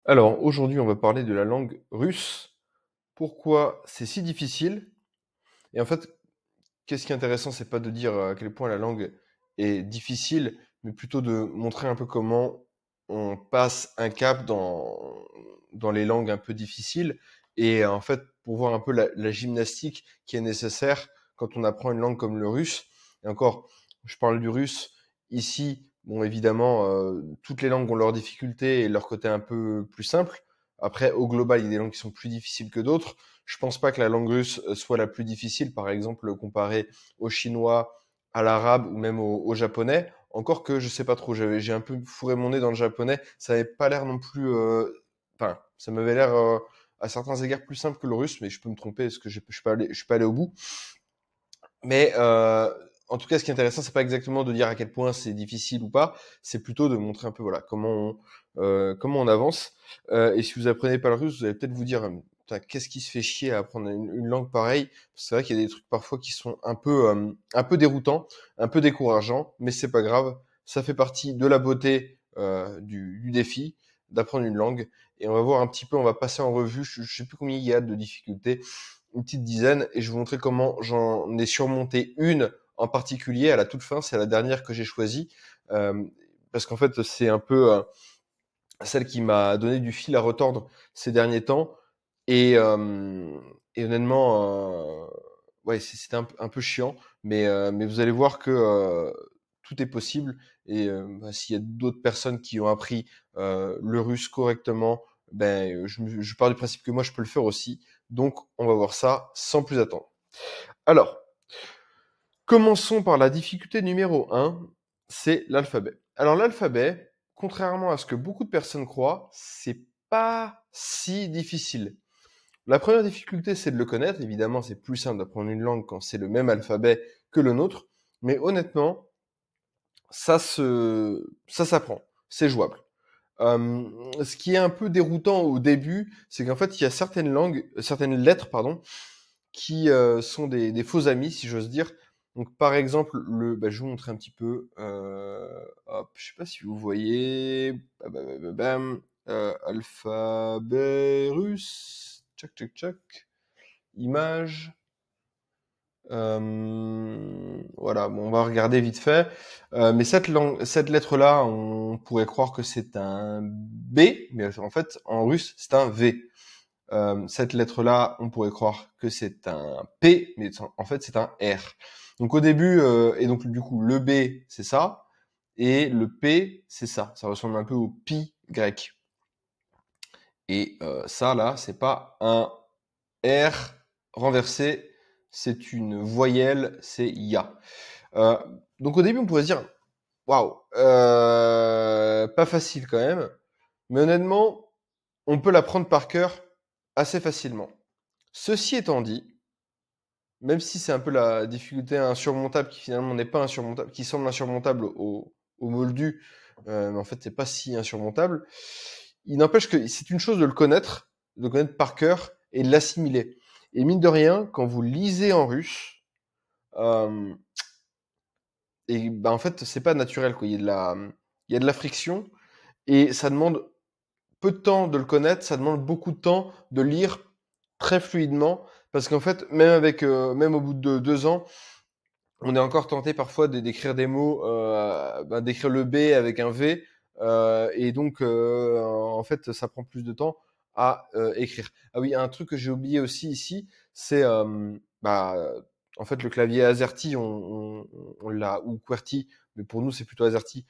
Alors, aujourd'hui, on va parler de la langue russe. Pourquoi c'est si difficile? Et en fait, qu'est-ce qui est intéressant, c'est pas de dire à quel point la langue est difficile, mais plutôt de montrer un peu comment on passe un cap dans les langues un peu difficiles. Et en fait, pour voir un peu la gymnastique qui est nécessaire quand on apprend une langue comme le russe. Et encore, je parle du russe ici. Bon, évidemment, toutes les langues ont leurs difficultés et leur côté un peu plus simple. Après, au global, il y a des langues qui sont plus difficiles que d'autres. Je pense pas que la langue russe soit la plus difficile, par exemple, comparée au chinois, à l'arabe ou même au japonais. Encore que je sais pas trop, j'ai un peu fourré mon nez dans le japonais. Ça avait pas l'air non plus. Enfin, ça m'avait l'air à certains égards plus simple que le russe, mais je peux me tromper parce que je suis pas allé au bout. Mais en tout cas, ce qui est intéressant, c'est pas exactement de dire à quel point c'est difficile ou pas, c'est plutôt de montrer un peu voilà comment on avance. Et si vous apprenez pas le russe, vous allez peut-être vous dire putain, qu'est-ce qui se fait chier à apprendre une langue pareille. C'est vrai qu'il y a des trucs parfois qui sont un peu déroutants, un peu décourageants, mais c'est pas grave. Ça fait partie de la beauté du défi d'apprendre une langue. Et on va voir un petit peu, on va passer en revue. Je sais plus combien il y a de difficultés, une petite dizaine, et je vais vous montrer comment j'en ai surmonté une en particulier à la toute fin. C'est la dernière que j'ai choisie, euh, parce qu'en fait, c'est un peu celle qui m'a donné du fil à retordre ces derniers temps. Et, euh, et honnêtement, ouais, c'était un peu chiant, mais vous allez voir que tout est possible. Et bah, s'il y a d'autres personnes qui ont appris le russe correctement, ben, je pars du principe que moi, je peux le faire aussi. Donc, on va voir ça sans plus attendre. Alors, commençons par la difficulté numéro un, c'est l'alphabet. Alors, l'alphabet, contrairement à ce que beaucoup de personnes croient, c'est pas si difficile. La première difficulté, c'est de le connaître. Évidemment, c'est plus simple d'apprendre une langue quand c'est le même alphabet que le nôtre. Mais honnêtement, ça s'apprend. C'est jouable. Ce qui est un peu déroutant au début, c'est qu'en fait, il y a certaines langues, certaines lettres, pardon, qui sont des faux amis, si j'ose dire. Donc, par exemple, je vais vous montrer un petit peu. Hop, je sais pas si vous voyez. Alphabet russe. Tchac, tchac, tchac. Image. Voilà, bon, on va regarder vite fait. Mais cette lettre-là, on pourrait croire que c'est un B, mais en fait, en russe, c'est un V. Cette lettre-là, on pourrait croire que c'est un P, mais en fait, c'est un R. Donc au début, et donc du coup, le B, c'est ça, et le P, c'est ça. Ça ressemble un peu au pi grec. Et ça, là, c'est pas un R renversé, c'est une voyelle, c'est ya. Euh, donc au début, on pourrait se dire, waouh, pas facile quand même, mais honnêtement, on peut l'apprendre par cœur assez facilement. Ceci étant dit, même si c'est un peu la difficulté insurmontable qui finalement n'est pas insurmontable, qui semble insurmontable au moldu, mais en fait c'est pas si insurmontable, il n'empêche que c'est une chose de le connaître par cœur et de l'assimiler. Et mine de rien, quand vous lisez en russe, euh, et ben en fait c'est pas naturel quoi. Il y a de la friction et ça demande peu de temps de le connaître, ça demande beaucoup de temps de lire très fluidement parce qu'en fait même avec même au bout de 2 ans, on est encore tenté parfois d'écrire des mots, d'écrire le B avec un V, et donc en fait ça prend plus de temps à écrire. Ah oui, un truc que j'ai oublié aussi ici, c'est bah, en fait le clavier AZERTY, on l'a, ou QWERTY, mais pour nous c'est plutôt AZERTY,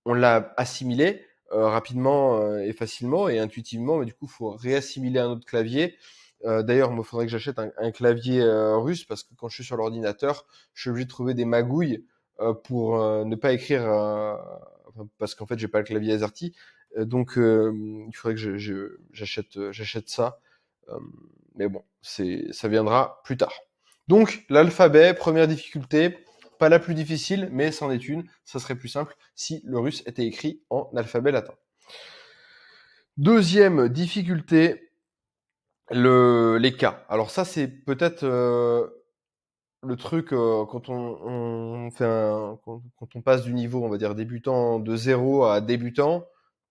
on l'a assimilé rapidement et facilement et intuitivement, mais du coup, il faut réassimiler un autre clavier. D'ailleurs, moi, il faudrait que j'achète un clavier russe parce que quand je suis sur l'ordinateur, je suis obligé de trouver des magouilles pour ne pas écrire, parce qu'en fait, j'ai pas le clavier AZERTY. Donc, il faudrait que j'achète ça. Euh, mais bon, ça viendra plus tard. Donc, l'alphabet, première difficulté, pas la plus difficile, mais c'en est une. Ça serait plus simple si le russe était écrit en alphabet latin. Deuxième difficulté, les cas. Alors ça, c'est peut-être le truc quand on fait quand on passe du niveau, on va dire débutant de 0 à débutant,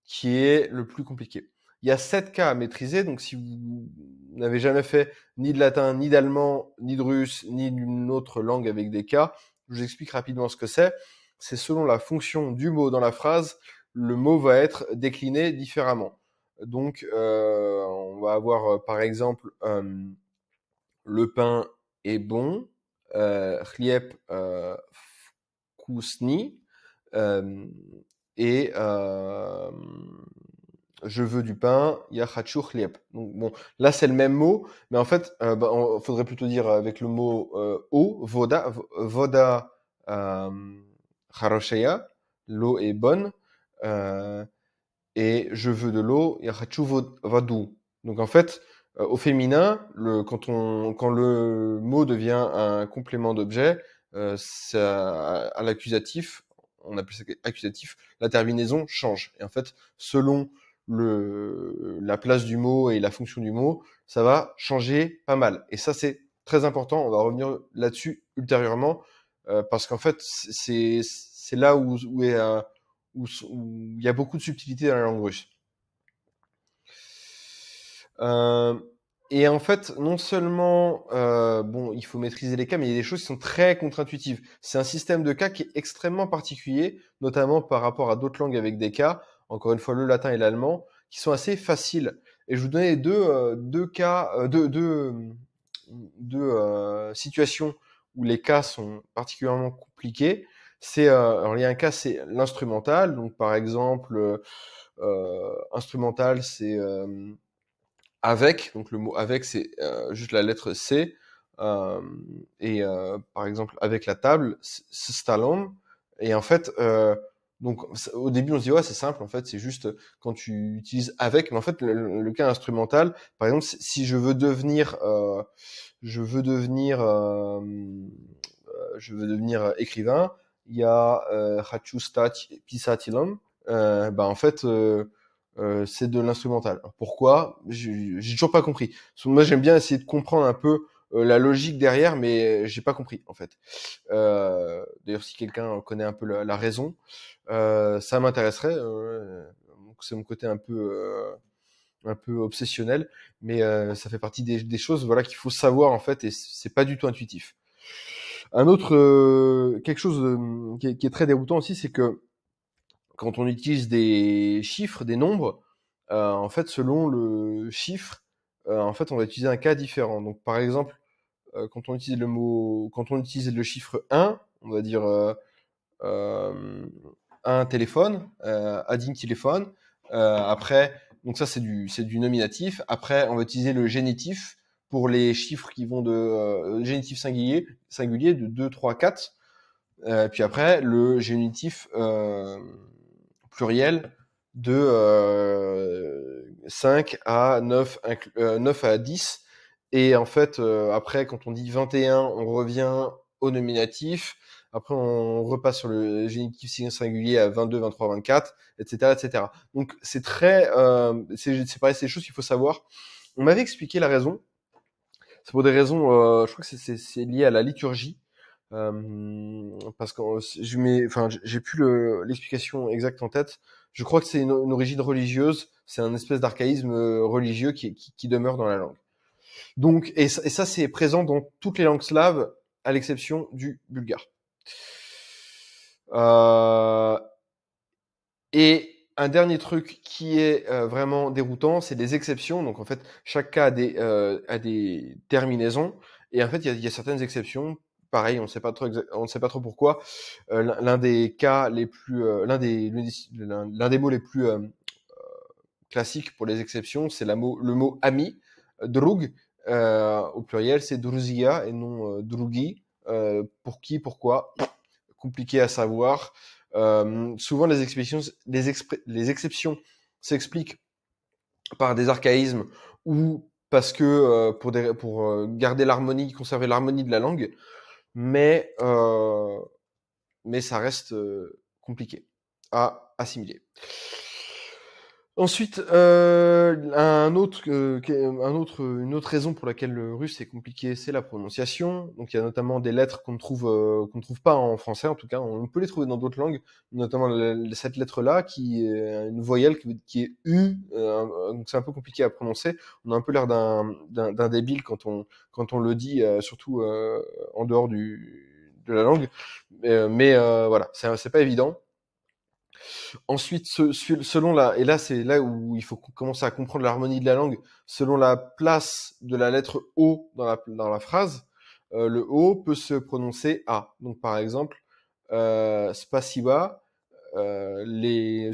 qui est le plus compliqué. Il y a 7 cas à maîtriser, donc si vous n'avez jamais fait ni de latin, ni d'allemand, ni de russe, ni d'une autre langue avec des cas, je vous explique rapidement ce que c'est. C'est selon la fonction du mot dans la phrase, le mot va être décliné différemment. Donc, on va avoir par exemple le pain est bon, chlieb vkusny, et je veux du pain, ya хочу chlieb. Donc bon, là c'est le même mot, mais en fait, faudrait plutôt dire avec le mot eau, voda хорошая, l'eau est bonne, et je veux de l'eau, ya хочу воду. Donc en fait, au féminin, quand le mot devient un complément d'objet, c'est à l'accusatif, on appelle ça accusatif, la terminaison change. Et en fait, selon la place du mot et la fonction du mot, ça va changer pas mal. Et ça, c'est très important. On va revenir là-dessus ultérieurement, parce qu'en fait, c'est là où il y a beaucoup de subtilité dans la langue russe. Et en fait, non seulement, bon, il faut maîtriser les cas, mais il y a des choses qui sont très contre-intuitives. C'est un système de cas qui est extrêmement particulier, notamment par rapport à d'autres langues avec des cas, encore une fois le latin et l'allemand, qui sont assez faciles. Et je vous donnais deux cas, deux situations où les cas sont particulièrement compliqués. Alors il y a un cas, c'est l'instrumental. Donc par exemple, instrumental, c'est avec, donc le mot avec, c'est juste la lettre C. Et par exemple, avec la table, c'est stalom. Et en fait, donc au début, on se dit ouais, c'est simple. En fait, c'est juste quand tu utilises avec. Mais en fait, le cas instrumental, par exemple, si je veux devenir écrivain, il y a хочу стать писателем. En fait, c'est de l'instrumental. Pourquoi? J'ai toujours pas compris. Moi, j'aime bien essayer de comprendre un peu la logique derrière, mais j'ai pas compris en fait. D'ailleurs, si quelqu'un connaît un peu la raison, ça m'intéresserait. C'est mon côté un peu obsessionnel, mais ça fait partie des choses, voilà, qu'il faut savoir en fait, et c'est pas du tout intuitif. Un autre quelque chose qui est très déroutant aussi, c'est que quand on utilise des chiffres, des nombres, en fait, selon le chiffre, en fait, on va utiliser un cas différent. Donc, par exemple, quand on utilise le chiffre 1, on va dire un téléphone, один téléphone. Après, donc ça c'est du nominatif. Après, on va utiliser le génitif pour les chiffres qui vont de génitif singulier de 2, 3, 4. Puis après, le génitif pluriel de 5 à 9, 9 à 10. Et en fait, après, quand on dit 21, on revient au nominatif. Après, on repasse sur le génitif singulier à 22, 23, 24, etc., etc. Donc, c'est c'est pareil, c'est des choses qu'il faut savoir. On m'avait expliqué la raison. C'est pour des raisons, je crois que c'est lié à la liturgie. Parce que j'ai plus l'explication exacte en tête. Je crois que c'est une origine religieuse. C'est un espèce d'archaïsme religieux qui demeure dans la langue. Donc, et ça c'est présent dans toutes les langues slaves, à l'exception du bulgare. Et un dernier truc qui est vraiment déroutant, c'est les exceptions. Donc en fait, chaque cas a des terminaisons. Et en fait, il y a certaines exceptions. Pareil, on ne sait pas trop pourquoi. L'un des cas les plus, l'un des mots les plus classiques pour les exceptions, c'est le mot ami, drug. Au pluriel, c'est druzia et non drugi. Pour qui, pourquoi, compliqué à savoir. Souvent, les exceptions s'expliquent par des archaïsmes ou parce que pour garder l'harmonie, conserver l'harmonie de la langue, mais ça reste compliqué à assimiler. Ensuite, une autre raison pour laquelle le russe est compliqué, c'est la prononciation. Donc il y a notamment des lettres qu'on ne trouve pas en français, en tout cas, on peut les trouver dans d'autres langues, notamment cette lettre-là, qui est une voyelle qui est U, donc c'est un peu compliqué à prononcer. On a un peu l'air d'un débile quand on le dit, surtout en dehors de la langue. Voilà, c'est pas évident. Ensuite, selon et là c'est là où il faut commencer à comprendre l'harmonie de la langue, selon la place de la lettre O dans la phrase, le O peut se prononcer A. Donc par exemple, spasiba, les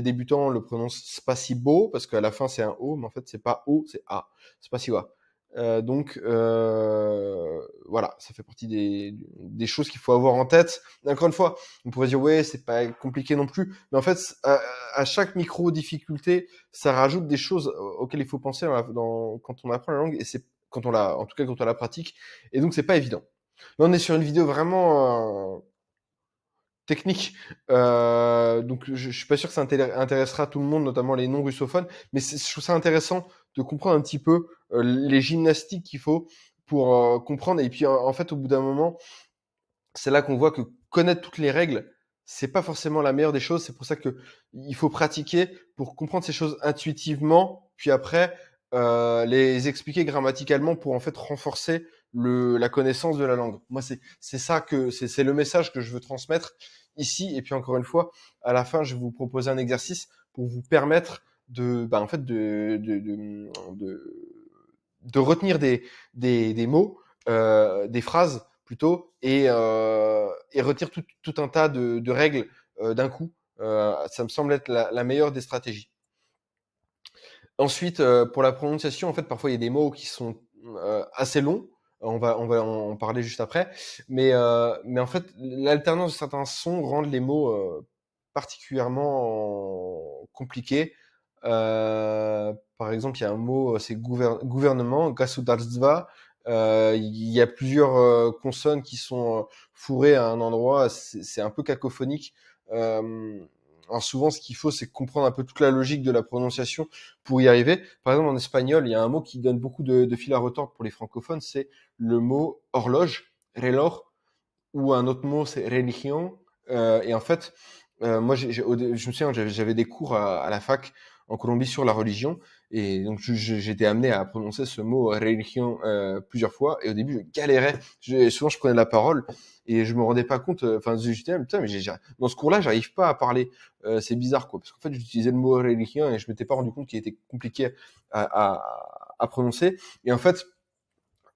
débutants le prononcent spasibo parce qu'à la fin c'est un O, mais en fait c'est pas O, c'est A. Spasiba. Voilà, ça fait partie des choses qu'il faut avoir en tête. Encore une fois, on pourrait dire ouais, c'est pas compliqué non plus, mais en fait, à chaque micro difficulté, ça rajoute des choses auxquelles il faut penser quand on apprend la langue et c'est en tout cas quand on la pratique. Et donc c'est pas évident. Là, on est sur une vidéo vraiment technique. Donc je suis pas sûr que ça intéressera tout le monde, notamment les non russophones, mais je trouve ça intéressant de comprendre un petit peu les gymnastiques qu'il faut pour comprendre. Et puis en fait, au bout d'un moment, c'est là qu'on voit que connaître toutes les règles, c'est pas forcément la meilleure des choses. C'est pour ça que il faut pratiquer pour comprendre ces choses intuitivement, puis après les expliquer grammaticalement pour en fait renforcer la connaissance de la langue. Moi, c'est ça que c'est le message que je veux transmettre ici. Et puis encore une fois, à la fin, je vais vous proposer un exercice pour vous permettre en fait de retenir des mots, des phrases plutôt, et retenir tout un tas de règles d'un coup. Ça me semble être la meilleure des stratégies. Ensuite, pour la prononciation, en fait, parfois il y a des mots qui sont assez longs. On va en parler juste après. Mais en fait, l'alternance de certains sons rendent les mots particulièrement compliqués. Par exemple, il y a un mot, c'est gouvernement, gasudarstva. Il y a plusieurs consonnes qui sont fourrées à un endroit. C'est un peu cacophonique. Alors souvent, ce qu'il faut, c'est comprendre un peu toute la logique de la prononciation pour y arriver. Par exemple, en espagnol, il y a un mot qui donne beaucoup de fil à retordre pour les francophones, c'est le mot horloge, reloj, ou un autre mot, c'est religion. Et en fait, moi, je me souviens, j'avais des cours à la fac en Colombie sur la religion, et donc j'étais amené à prononcer ce mot religion plusieurs fois, et au début, je galérais. Souvent, je prenais la parole, et je me rendais pas compte. Enfin, j'étais putain, mais dans ce cours-là, j'arrive pas à parler. C'est bizarre, quoi, parce qu'en fait, j'utilisais le mot religion et je m'étais pas rendu compte qu'il était compliqué à prononcer. Et en fait,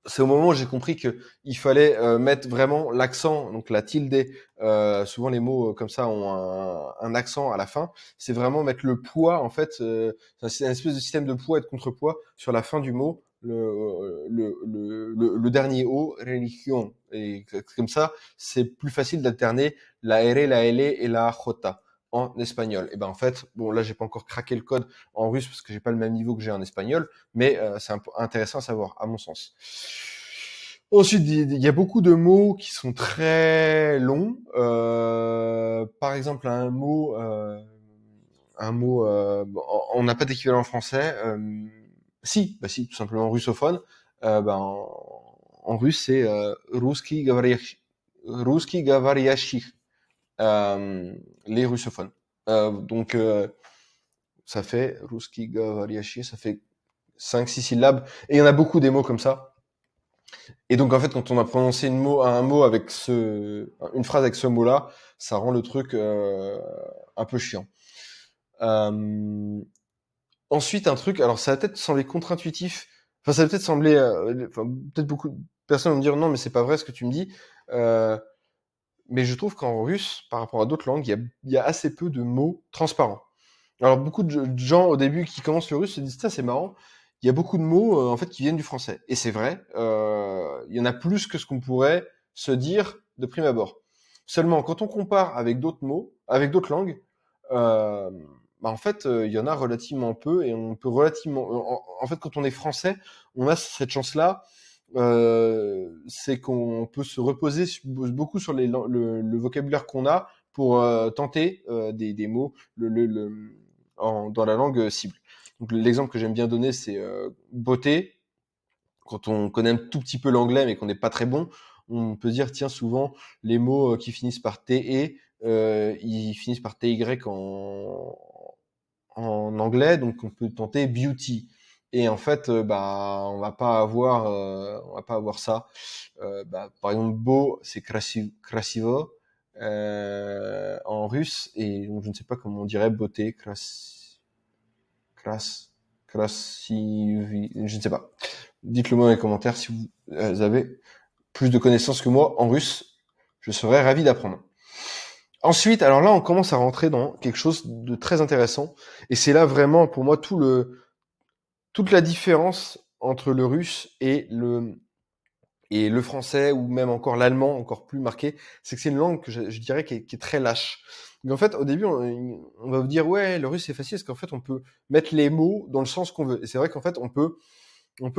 c'est au moment où j'ai compris que il fallait mettre vraiment l'accent, donc la tilde. Souvent les mots comme ça ont un accent à la fin. C'est vraiment mettre le poids, en fait. C'est une espèce de système de poids et de contrepoids sur la fin du mot, le dernier O, religion. Et comme ça, c'est plus facile d'alterner la R, la L et la J en espagnol. Et ben en fait, bon là j'ai pas encore craqué le code en russe parce que j'ai pas le même niveau que j'ai en espagnol, mais c'est intéressant à savoir à mon sens. Ensuite, il y a beaucoup de mots qui sont très longs. Par exemple, on n'a pas d'équivalent en français. Si, tout simplement russophone. En russe, c'est Ruski Gavariashi. Les russophones. Donc, ça fait Ruski Gavariashi, ça fait 5-6 syllabes. Et il y en a beaucoup des mots comme ça. Et donc, en fait, quand on a prononcé une phrase avec ce mot-là, ça rend le truc un peu chiant. Ensuite, un truc, alors ça va peut-être sembler contre-intuitif. Enfin, ça va peut-être sembler... peut-être beaucoup de personnes vont me dire non, mais c'est pas vrai ce que tu me dis. Mais je trouve qu'en russe, par rapport à d'autres langues, il y a assez peu de mots transparents. Alors, beaucoup de gens, au début, qui commencent le russe, se disent, ça, c'est marrant. Il y a beaucoup de mots, en fait, qui viennent du français. Et c'est vrai. Il y en a plus que ce qu'on pourrait se dire de prime abord. Seulement, quand on compare avec d'autres mots, avec d'autres langues, en fait, il y en a relativement peu et on peut en fait, quand on est français, on a cette chance-là, c'est qu'on peut se reposer beaucoup sur le vocabulaire qu'on a pour tenter des mots dans la langue cible. Donc l'exemple que j'aime bien donner, c'est beauté. Quand on connaît un tout petit peu l'anglais mais qu'on n'est pas très bon, on peut dire tiens souvent les mots qui finissent par TE, ils finissent par TY en anglais, donc on peut tenter beauty. Et en fait, on va pas avoir ça. Par exemple, beau, c'est krasivo en russe, et donc je ne sais pas comment on dirait beauté, krasivi, je ne sais pas. Dites-le moi dans les commentaires si vous avez plus de connaissances que moi en russe. Je serais ravi d'apprendre. Ensuite, alors là, on commence à rentrer dans quelque chose de très intéressant. Et c'est là vraiment, pour moi, toute la différence entre le russe et le français, ou même encore l'allemand, encore plus marqué, c'est que c'est une langue que je dirais qui est très lâche. Mais en fait, au début, on va vous dire, ouais, le russe c'est facile, parce qu'en fait, on peut mettre les mots dans le sens qu'on veut. Et c'est vrai qu'en fait, on peut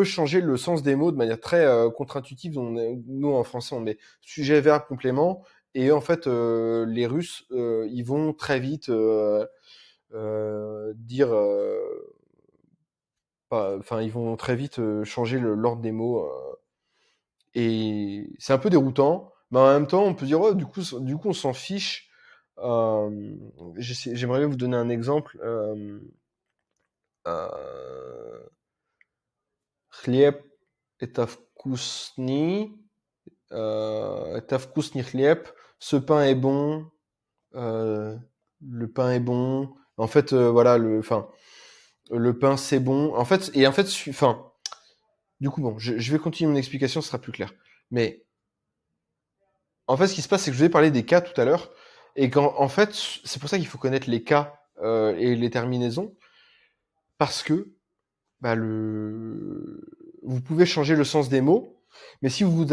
changer le sens des mots de manière très contre-intuitive. Nous, en français, on met sujet, verbe, complément. Et eux, en fait, les Russes, ils vont très vite dire... Enfin, ils vont très vite changer l'ordre des mots. Et c'est un peu déroutant. Mais en même temps, on peut dire, oh, du coup, on s'en fiche. J'aimerais bien vous donner un exemple. Хлеб это вкусный. Это вкусный хлеб. Ce pain est bon. Le pain est bon. En fait, voilà, le pain c'est bon. Du coup, bon, je vais continuer mon explication, ce sera plus clair. Mais en fait, ce qui se passe, c'est que je vous ai parlé des cas tout à l'heure, et en fait, c'est pour ça qu'il faut connaître les cas et les terminaisons, parce que vous pouvez changer le sens des mots, mais si vous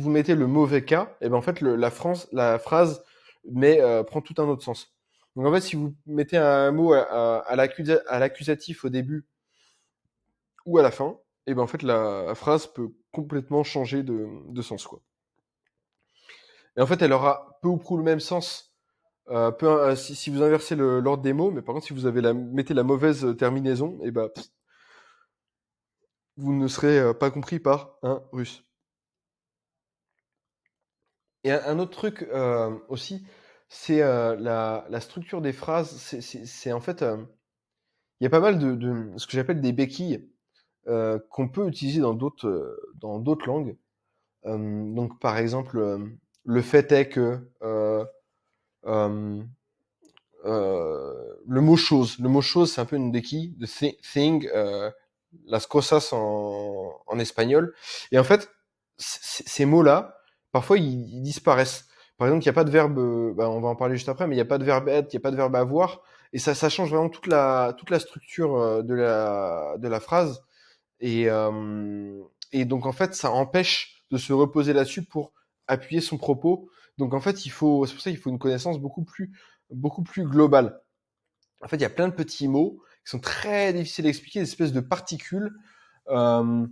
mettez le mauvais cas, et ben en fait la phrase prend tout un autre sens. Donc en fait, si vous mettez un mot à l'accusatif au début ou à la fin, et ben en fait la phrase peut complètement changer de sens, quoi. Et en fait, elle aura peu ou prou le même sens si vous inversez l'ordre des mots, mais par contre si vous mettez la mauvaise terminaison, et ben vous ne serez pas compris par un russe. Et un autre truc aussi, c'est la structure des phrases. C'est en fait, il y a pas mal de ce que j'appelle des béquilles qu'on peut utiliser dans d'autres langues. Donc par exemple, le fait est que euh, le mot chose. Le mot chose, c'est un peu une béquille de thing, las cosas en espagnol. Et en fait, ces mots-là, parfois, ils disparaissent. Par exemple, il n'y a pas de verbe, on va en parler juste après, mais il n'y a pas de verbe être, il n'y a pas de verbe avoir. Et ça change vraiment toute la structure de la phrase. Et, donc, en fait, ça empêche de se reposer là-dessus pour appuyer son propos. Donc, en fait, c'est pour ça qu'il faut une connaissance beaucoup plus globale. En fait, il y a plein de petits mots qui sont très difficiles à expliquer, des espèces de particules. Euh,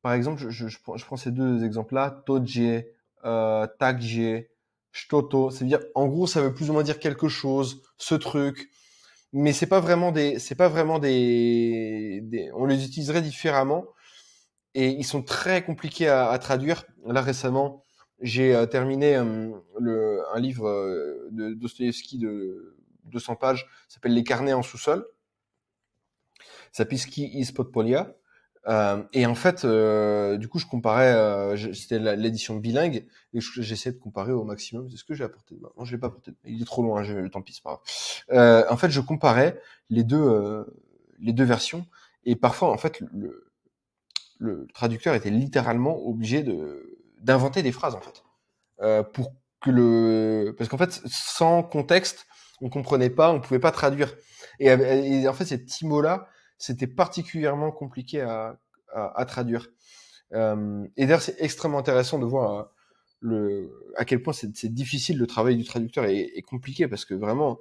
Par exemple, je prends ces deux exemples-là, toje, takje, shtoto. C'est-à-dire, en gros, ça veut plus ou moins dire quelque chose, ce truc, mais c'est pas vraiment on les utiliserait différemment et ils sont très compliqués à traduire. Là, récemment, j'ai terminé un livre de Dostoïevski de 200 pages, s'appelle Les carnets en sous-sol. Zapiski is Podpolia. Et en fait, du coup, je comparais, c'était l'édition bilingue, et j'essayais de comparer au maximum. C'est ce que j'ai apporté de main. Non, je l'ai pas apporté de main. Il est trop loin, tant pis, c'est pas grave. En fait, je comparais les deux versions, et parfois, en fait, le traducteur était littéralement obligé d'inventer des phrases, en fait, pour parce qu'en fait, sans contexte, on comprenait pas, on pouvait pas traduire. Et en fait, ces petits mots-là, c'était particulièrement compliqué à traduire. Et d'ailleurs, c'est extrêmement intéressant de voir à quel point c'est difficile, le travail du traducteur est compliqué, parce que vraiment,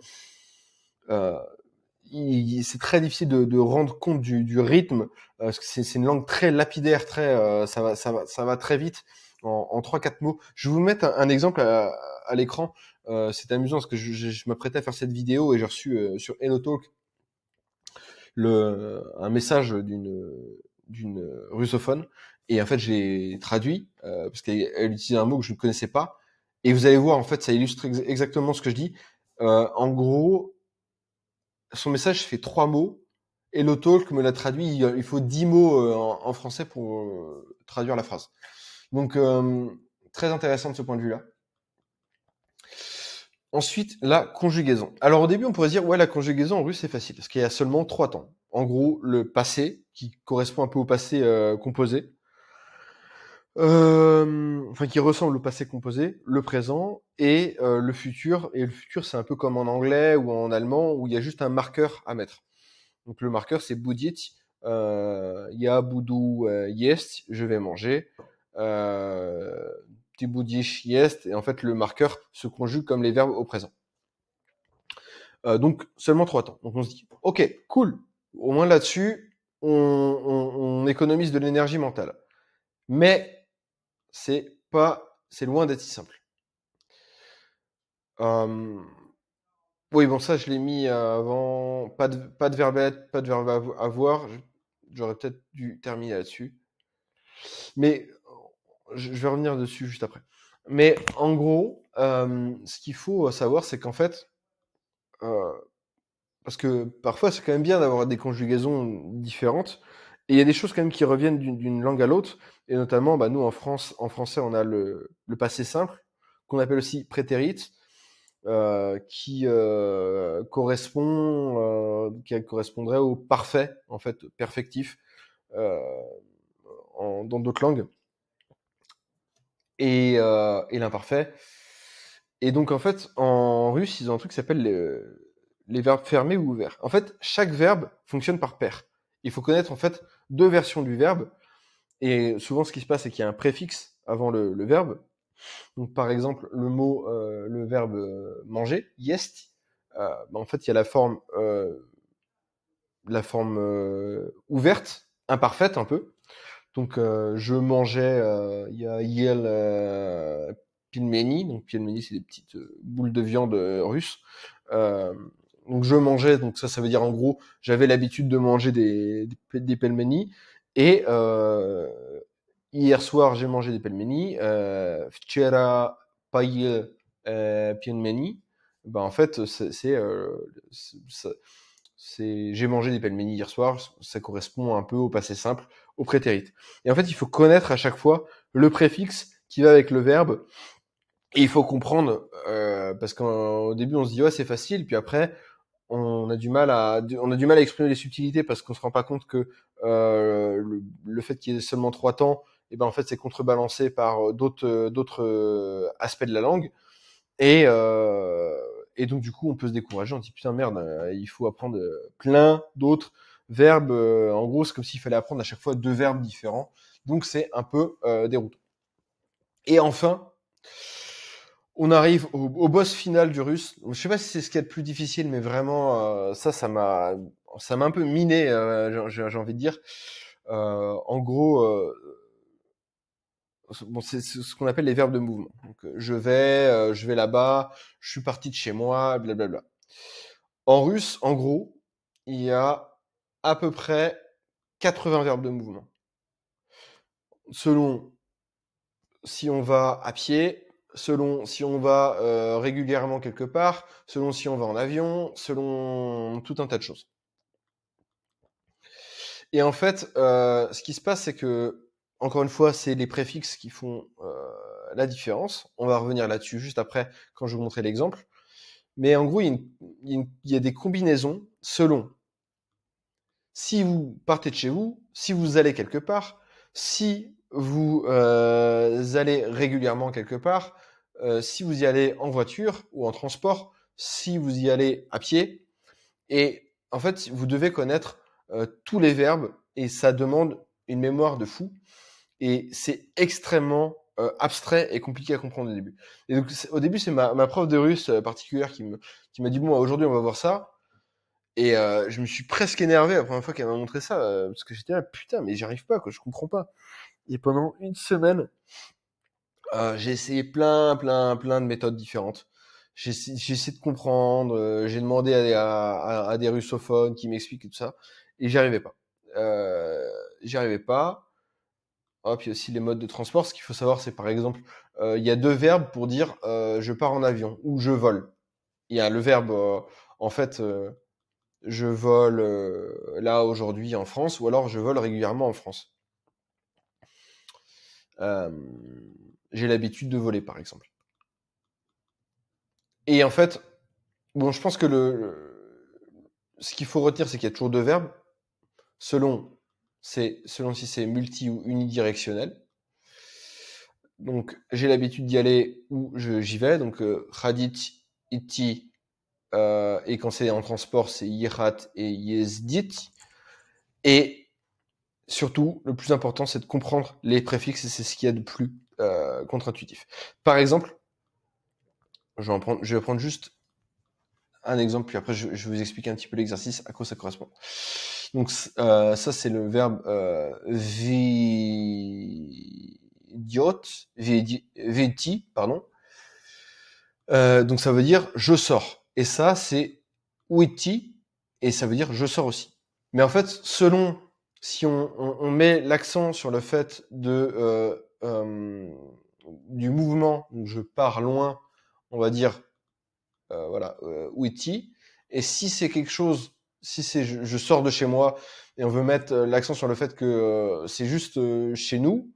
c'est très difficile de rendre compte du rythme, parce que c'est une langue très lapidaire, ça va très vite en 3-4 mots. Je vais vous mettre un exemple à l'écran. C'est amusant parce que je m'apprêtais à faire cette vidéo et j'ai reçu sur HelloTalk un message d'une russophone. Et en fait, j'ai traduit parce qu'elle utilisait un mot que je ne connaissais pas. Et vous allez voir, en fait, ça illustre exactement ce que je dis. En gros, son message fait 3 mots et l'auto me l'a traduit. Il faut 10 mots en français pour traduire la phrase. Donc, très intéressant de ce point de vue-là. Ensuite, la conjugaison. Alors au début, on pourrait se dire, ouais, la conjugaison en russe, c'est facile, parce qu'il y a seulement 3 temps. En gros, le passé, qui correspond un peu au passé composé, enfin qui ressemble au passé composé, le présent et le futur. Et le futur, c'est un peu comme en anglais ou en allemand, où il y a juste un marqueur à mettre. Donc le marqueur, c'est budit, ya budu jest, je vais manger. Ti budish jest, et en fait le marqueur se conjugue comme les verbes au présent. Donc seulement 3 temps. Donc on se dit, ok, cool. Au moins là-dessus, on économise de l'énergie mentale. Mais c'est loin d'être si simple. Oui, bon, ça je l'ai mis avant. Pas de verbe être, pas de verbe avoir. J'aurais peut-être dû terminer là-dessus. Mais je vais revenir dessus juste après. Mais en gros, ce qu'il faut savoir, c'est qu'en fait, parce que parfois c'est quand même bien d'avoir des conjugaisons différentes, et il y a des choses quand même qui reviennent d'une langue à l'autre, et notamment, nous en français, on a le passé simple, qu'on appelle aussi prétérit, qui correspondrait au parfait, en fait, perfectif, dans d'autres langues, et l'imparfait. Et donc, en fait, en russe, ils ont un truc qui s'appelle les verbes fermés ou ouverts. En fait, chaque verbe fonctionne par paire. Il faut connaître, en fait, 2 versions du verbe. Et souvent, ce qui se passe, c'est qu'il y a un préfixe avant le verbe. Donc, par exemple, le verbe manger, jest, en fait, il y a la forme ouverte, imparfaite un peu. Donc, je mangeais, il y a yel pilmeni. Donc, pilmeni, c'est des petites boules de viande russes. Donc, je mangeais, donc ça veut dire en gros, j'avais l'habitude de manger des pelmeni. Et hier soir, j'ai mangé des pelmeni. Včera pojedl pelmeni. En fait, j'ai mangé des pelmeni hier soir. Ça correspond un peu au passé simple, au prétérit. Et en fait, il faut connaître à chaque fois le préfixe qui va avec le verbe. Et il faut comprendre, parce qu'au début, on se dit, ouais, c'est facile. Puis après, on a du mal à exprimer les subtilités parce qu'on se rend pas compte que le fait qu'il y ait seulement 3 temps, en fait, c'est contrebalancé par d'autres aspects de la langue. Et donc, du coup, on peut se décourager. On dit, putain, merde, il faut apprendre plein d'autres verbes. En gros, c'est comme s'il fallait apprendre à chaque fois 2 verbes différents. Donc, c'est un peu déroutant. Et enfin, on arrive au boss final du russe. Je sais pas si c'est ce qu'il y a de plus difficile, mais vraiment, ça m'a un peu miné, j'ai envie de dire. En gros, c'est ce qu'on appelle les verbes de mouvement. Donc, je vais là-bas, je suis parti de chez moi, blablabla. En russe, en gros, il y a à peu près 80 verbes de mouvement. Selon si on va à pied, selon si on va régulièrement quelque part, selon si on va en avion, selon tout un tas de choses. Et en fait, ce qui se passe, c'est que, encore une fois, c'est les préfixes qui font la différence. On va revenir là-dessus juste après, quand je vais vous montrer l'exemple. Mais en gros, il y a des combinaisons selon si vous partez de chez vous, si vous allez quelque part, si vous allez régulièrement quelque part, si vous y allez en voiture ou en transport, si vous y allez à pied. Et en fait, vous devez connaître tous les verbes et ça demande une mémoire de fou. Et c'est extrêmement abstrait et compliqué à comprendre au début. Et donc, au début, c'est ma prof de russe particulière qui m'a dit, bon, aujourd'hui, on va voir ça. Et je me suis presque énervé la première fois qu'elle m'a montré ça, parce que j'étais là, putain, mais j'y arrive pas, quoi, je comprends pas. Et pendant une semaine, j'ai essayé plein de méthodes différentes. J'ai essayé de comprendre, j'ai demandé à des russophones qui m'expliquent tout ça. et j'y arrivais pas. J'y arrivais pas. Hop, il y a aussi les modes de transport. Ce qu'il faut savoir, c'est par exemple, il y a 2 verbes pour dire je pars en avion ou je vole. Il y a le verbe, en fait, je vole là aujourd'hui en France, ou alors je vole régulièrement en France. J'ai l'habitude de voler, par exemple. Et en fait, bon, je pense que ce qu'il faut retenir, c'est qu'il y a toujours 2 verbes, selon si c'est multi ou unidirectionnel. Donc, j'ai l'habitude d'y aller ou j'y vais. Donc, radit, iti, et quand c'est en transport, c'est yirat et yezdit. Et surtout, le plus important, c'est de comprendre les préfixes, et c'est ce qu'il y a de plus contre-intuitif. Par exemple, je vais prendre juste un exemple, puis après je vais vous expliquer un petit peu l'exercice, à quoi ça correspond. Donc ça, c'est le verbe veti, pardon. Donc ça veut dire je sors. Et ça, c'est uiti, et ça veut dire je sors aussi. Mais en fait, selon si on met l'accent sur le fait de du mouvement, donc je pars loin, on va dire voilà, uiti. Et si c'est quelque chose, si c'est je sors de chez moi, et on veut mettre l'accent sur le fait que c'est juste chez nous,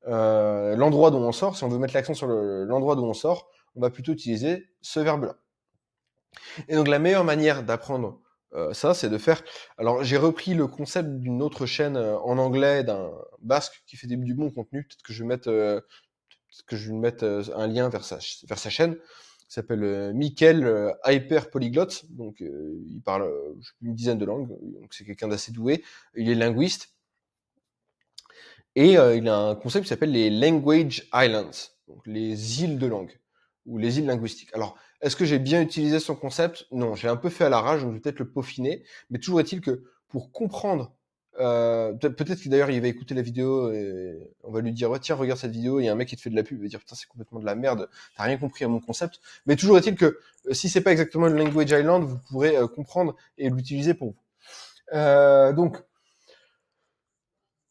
l'endroit dont on sort, si on veut mettre l'accent sur l'endroit d'où on sort, on va plutôt utiliser ce verbe-là. Et donc la meilleure manière d'apprendre ça, c'est de faire... Alors j'ai repris le concept d'une autre chaîne en anglais, d'un basque qui fait du bon contenu. Peut-être que je vais mettre un lien vers sa chaîne. Il s'appelle Mickaël Hyper Polyglotte. Donc il parle une dizaine de langues. Donc c'est quelqu'un d'assez doué. Il est linguiste. Et il a un concept qui s'appelle les Language Islands, donc les îles de langue, ou les îles linguistiques. Alors, est-ce que j'ai bien utilisé son concept? Non, j'ai un peu fait à l'arrache, donc je vais peut-être le peaufiner, mais toujours est-il que pour comprendre, peut-être que d'ailleurs il va écouter la vidéo, et on va lui dire, ouais, tiens, regarde cette vidéo, il y a un mec qui te fait de la pub, il va dire, putain, c'est complètement de la merde, t'as rien compris à mon concept, mais toujours est-il que si c'est pas exactement une Language Island, vous pourrez comprendre et l'utiliser pour vous. Donc,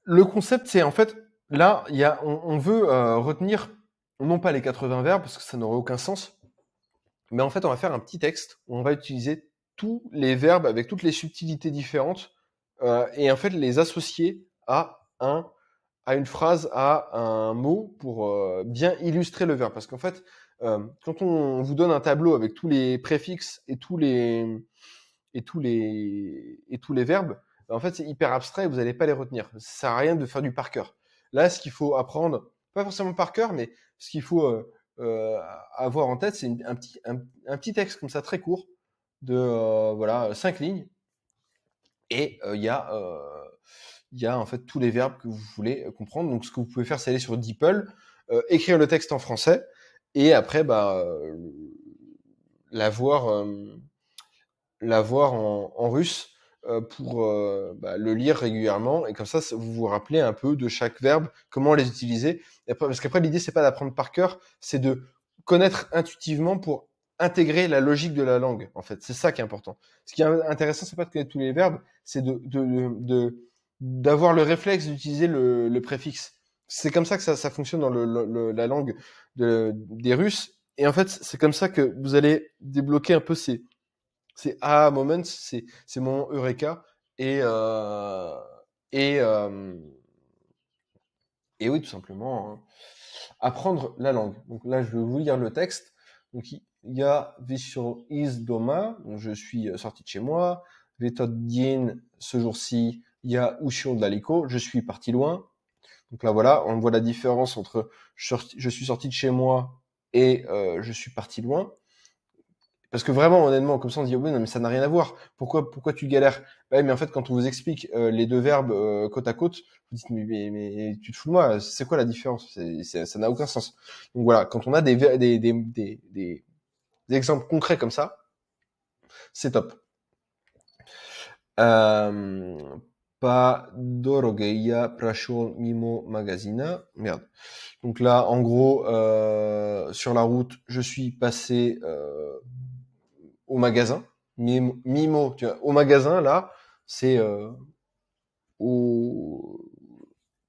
le concept, c'est en fait, là, on veut retenir non pas les 80 verbes, parce que ça n'aurait aucun sens, mais en fait, on va faire un petit texte où on va utiliser tous les verbes avec toutes les subtilités différentes, et en fait, les associer à une phrase, à un mot, pour bien illustrer le verbe. Parce qu'en fait, quand on vous donne un tableau avec tous les préfixes et tous les verbes, en fait, c'est hyper abstrait et vous n'allez pas les retenir. Ça sert à rien de faire du par cœur. Là, ce qu'il faut apprendre, pas forcément par cœur, mais ce qu'il faut avoir en tête, c'est un petit texte comme ça, très court, de voilà, 5 lignes. Et il y a en fait tous les verbes que vous voulez comprendre. Donc, ce que vous pouvez faire, c'est aller sur DeepL, écrire le texte en français, et après, l'avoir en russe pour le lire régulièrement, et comme ça vous vous rappelez un peu de chaque verbe, comment les utiliser. Et après, parce qu'après l'idée c'est pas d'apprendre par cœur, c'est de connaître intuitivement pour intégrer la logique de la langue. En fait, c'est ça qui est important. Ce qui est intéressant, c'est pas de connaître tous les verbes, c'est d'avoir le réflexe d'utiliser le préfixe. C'est comme ça que ça fonctionne dans la langue des Russes. Et en fait, c'est comme ça que vous allez débloquer un peu ces aha moments, c'est mon eureka. Et, et, euh, et oui, tout simplement, apprendre la langue. Donc là, je vais vous lire le texte. Donc, il y a Vishro is doma, donc je suis sorti de chez moi. Vetodien, ce jour-ci, il y a Ushio daliko, je suis parti loin. Donc là, voilà, on voit la différence entre je suis sorti de chez moi et je suis parti loin. Parce que vraiment, honnêtement, comme ça, on se dit, oui, non, mais ça n'a rien à voir. Pourquoi tu galères? Ouais, mais en fait, quand on vous explique les deux verbes côte à côte, vous dites, mais tu te fous de moi, c'est quoi la différence? Ça n'a aucun sens. Donc voilà, quand on a des exemples concrets comme ça, c'est top. Pas dorogeia prashol mimo magazina. Merde. Donc là, en gros, sur la route, je suis passé au magasin. Mimo, tu vois, au magasin, là, c'est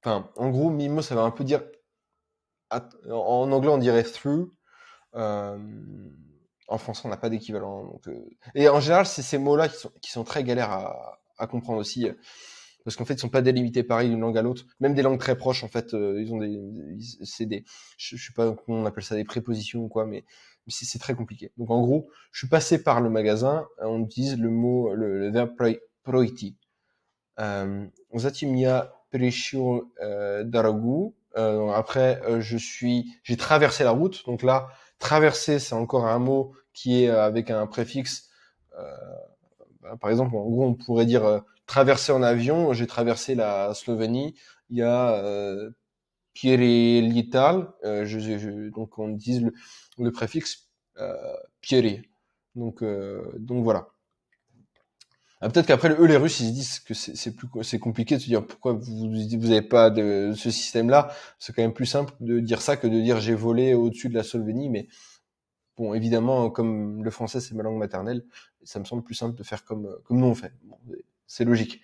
enfin, en gros, Mimo, ça va un peu dire, en anglais, on dirait through. Euh, En français, on n'a pas d'équivalent. Et en général, c'est ces mots-là qui sont très galères à comprendre aussi, parce qu'en fait, ils sont pas délimités pareil d'une langue à l'autre. Même des langues très proches, en fait, ils ont c'est des, je sais pas comment on appelle ça, des prépositions ou quoi, mais c'est très compliqué. Donc en gros, je suis passé par le magasin, on utilise le verbe пройти. Затем я перешел дорогу. Après, j'ai traversé la route. Donc là, traverser, c'est encore un mot qui est avec un préfixe. Euh, Par exemple, en gros, on pourrait dire traverser en avion. J'ai traversé la Slovénie. Il y a Pierre donc on utilise le préfixe Pierre. Donc voilà. Ah, peut-être qu'après, eux, les Russes, ils se disent que c'est compliqué de se dire pourquoi vous avez pas de ce système-là. C'est quand même plus simple de dire ça que de dire j'ai volé au-dessus de la Slovénie. Mais bon, évidemment, comme le français, c'est ma langue maternelle, ça me semble plus simple de faire comme nous on fait. Bon, c'est logique.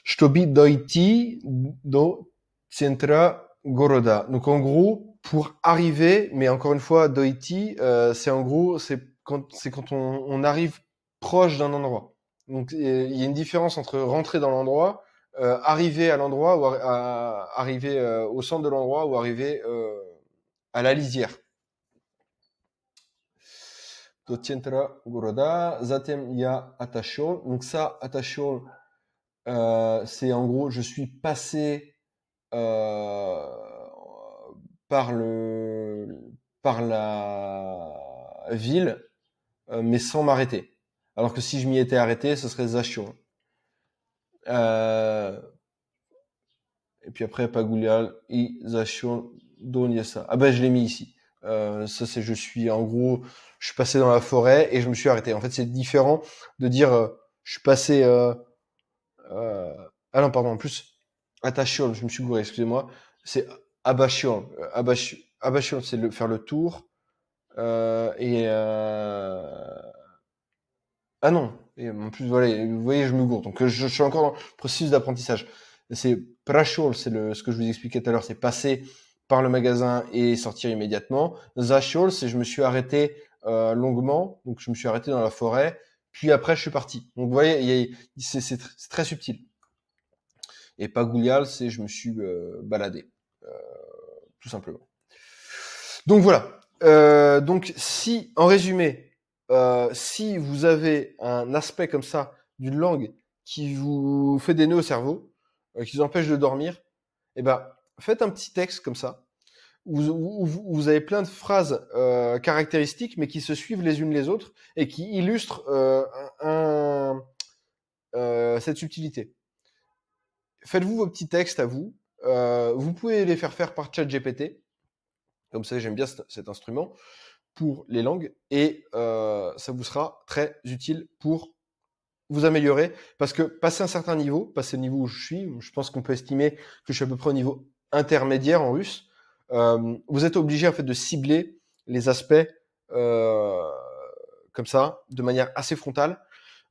Shtobi dojti do centra goroda. Donc en gros, pour arriver, mais encore une fois, dojti, c'est en gros, c'est quand on arrive proche d'un endroit. Donc il y a une différence entre rentrer dans l'endroit, arriver à l'endroit ou arriver au centre de l'endroit ou arriver à la lisière. Do centra goroda. Zatem il y a atashol. Donc ça, atashol, c'est en gros, je suis passé euh, par par la ville, mais sans m'arrêter. Alors que si je m'y étais arrêté, ce serait Zachion. Et puis après, Pagulial et Zachion Doniesa. Ah ben, je l'ai mis ici. Ça, c'est je suis, en gros, je suis passé dans la forêt et je me suis arrêté. En fait, c'est différent de dire je suis passé... ah non, pardon, en plus, Atashon, je me suis gouré, excusez-moi. C'est Abashion. Abashion, c'est faire le tour. Et ah non, et en plus voilà, vous voyez, je me gourre. Donc je suis encore dans le processus d'apprentissage. C'est Prashol, ce que je vous expliquais tout à l'heure, c'est passer par le magasin et sortir immédiatement. Zashol, c'est je me suis arrêté longuement, donc je me suis arrêté dans la forêt, puis après je suis parti. Donc vous voyez, c'est très subtil. Et Pagulial, c'est je me suis baladé, tout simplement. Donc voilà. Donc si, en résumé, si vous avez un aspect comme ça d'une langue qui vous fait des nœuds au cerveau, qui vous empêche de dormir, eh ben faites un petit texte comme ça où vous avez plein de phrases caractéristiques, mais qui se suivent les unes les autres et qui illustrent cette subtilité. Faites-vous vos petits textes à vous. Vous pouvez les faire par ChatGPT. Comme ça, j'aime bien cet instrument pour les langues et ça vous sera très utile pour vous améliorer parce que passer un certain niveau, passer le niveau où je suis, je pense qu'on peut estimer que je suis à peu près au niveau intermédiaire en russe. Vous êtes obligé en fait de cibler les aspects comme ça, de manière assez frontale.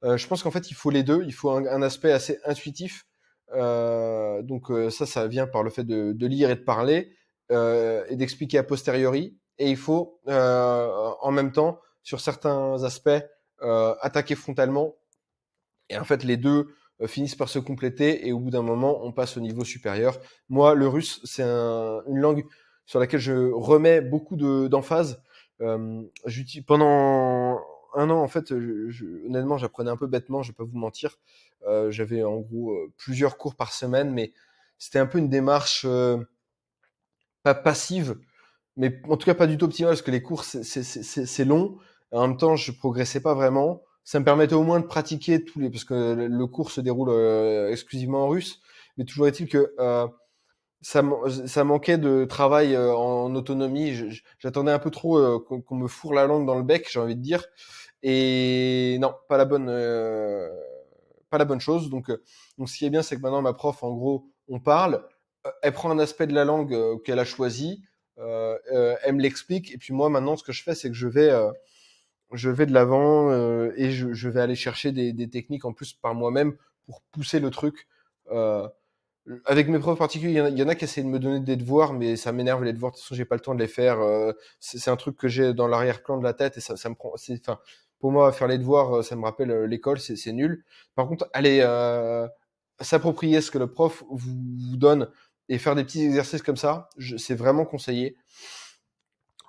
Je pense qu'en fait il faut les deux, il faut un aspect assez intuitif. Donc ça vient par le fait de lire et de parler et d'expliquer a posteriori. Et il faut en même temps, sur certains aspects, attaquer frontalement. Et en fait, les deux finissent par se compléter et au bout d'un moment, on passe au niveau supérieur. Moi, le russe, c'est une langue sur laquelle je remets beaucoup d'emphase. Pendant un an, en fait, honnêtement, j'apprenais un peu bêtement, je vais pas vous mentir. J'avais en gros plusieurs cours par semaine, mais c'était un peu une démarche pas passive, mais en tout cas pas du tout optimal parce que les cours c'est long. En même temps, je progressais pas vraiment. Ça me permettait au moins de pratiquer parce que le cours se déroule exclusivement en russe. Mais toujours est-il que ça manquait de travail en autonomie. J'attendais un peu trop qu'on me fourre la langue dans le bec, j'ai envie de dire. Et non, pas la bonne chose. Donc ce qui est bien, c'est que maintenant ma prof, en gros, on parle. Elle prend un aspect de la langue qu'elle a choisi. Elle me l'explique. Et puis moi, maintenant, ce que je fais, c'est que je vais de l'avant et je vais aller chercher des techniques en plus par moi-même pour pousser le truc. Euh, Avec mes profs particuliers, il y en a qui essaient de me donner des devoirs, mais ça m'énerve les devoirs. De toute façon, j'ai pas le temps de les faire. C'est un truc que j'ai dans l'arrière-plan de la tête et ça me prend. Enfin, pour moi, faire les devoirs, ça me rappelle l'école, c'est nul. Par contre, aller s'approprier ce que le prof vous donne et faire des petits exercices comme ça, c'est vraiment conseillé.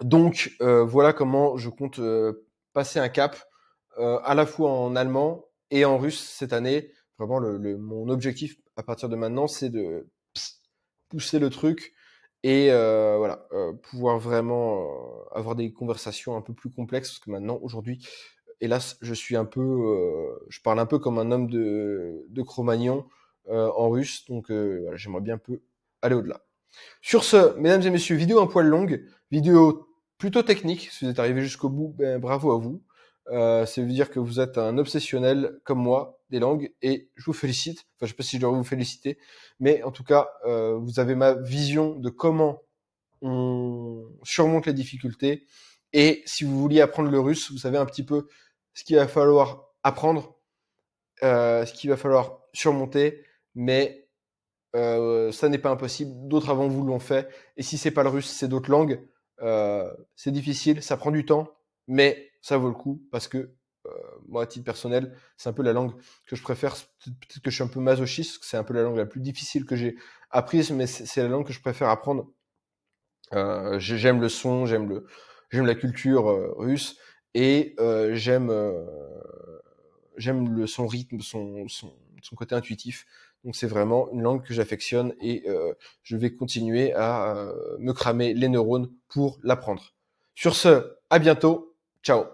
Donc voilà comment je compte passer un cap à la fois en allemand et en russe cette année. Vraiment, mon objectif à partir de maintenant, c'est de pousser le truc et voilà, pouvoir vraiment avoir des conversations un peu plus complexes parce que maintenant, aujourd'hui, hélas, je suis un peu, je parle un peu comme un homme de Cro-Magnon en russe, donc voilà, j'aimerais bien un peu aller au-delà. Sur ce, mesdames et messieurs, vidéo un poil longue, vidéo plutôt technique. Si vous êtes arrivé jusqu'au bout, ben, bravo à vous. Ça veut dire que vous êtes un obsessionnel comme moi des langues et je vous félicite. Enfin, je sais pas si je dois vous féliciter, mais en tout cas, vous avez ma vision de comment on surmonte les difficultés. Et si vous vouliez apprendre le russe, vous savez un petit peu ce qu'il va falloir apprendre, ce qu'il va falloir surmonter, mais ça n'est pas impossible. D'autres avant vous l'ont fait. Et si c'est pas le russe, c'est d'autres langues. C'est difficile, ça prend du temps, mais ça vaut le coup parce que moi, à titre personnel, c'est un peu la langue que je préfère. Peut-être que je suis un peu masochiste, c'est un peu la langue la plus difficile que j'ai apprise, mais c'est la langue que je préfère apprendre. J'aime le son, j'aime la culture russe et j'aime son rythme, son côté intuitif. Donc c'est vraiment une langue que j'affectionne et je vais continuer à me cramer les neurones pour l'apprendre. Sur ce, à bientôt. Ciao.